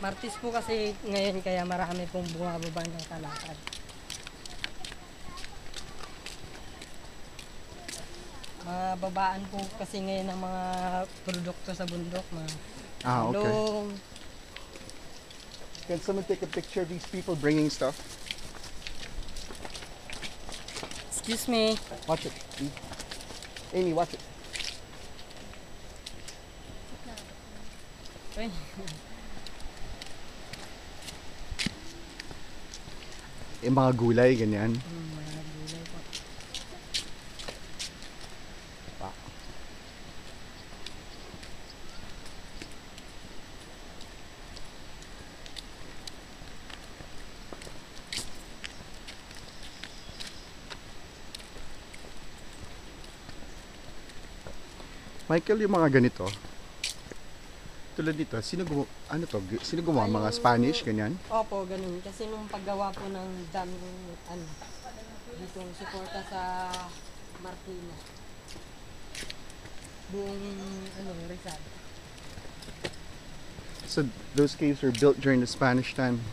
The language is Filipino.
Martis po kasi ngayon kaya marami pong bumababa ng kalakad. Mababaan po kasi ngayon ng mga produkto sa bundok, mga Okay. talong. Can someone take a picture of these people bringing stuff? Excuse me. Watch it. Amy, watch it. Ay, Yung mga gulay, ganyan. mga gulay po. Michael, yung mga ganito, tulad dito, sino gumawa? Mga Spanish, ganyan? Opo, ganun. Kasi nung paggawa po ng dam yung dito suporta sa Martina. Buong Rizal. So those caves were built during the Spanish time.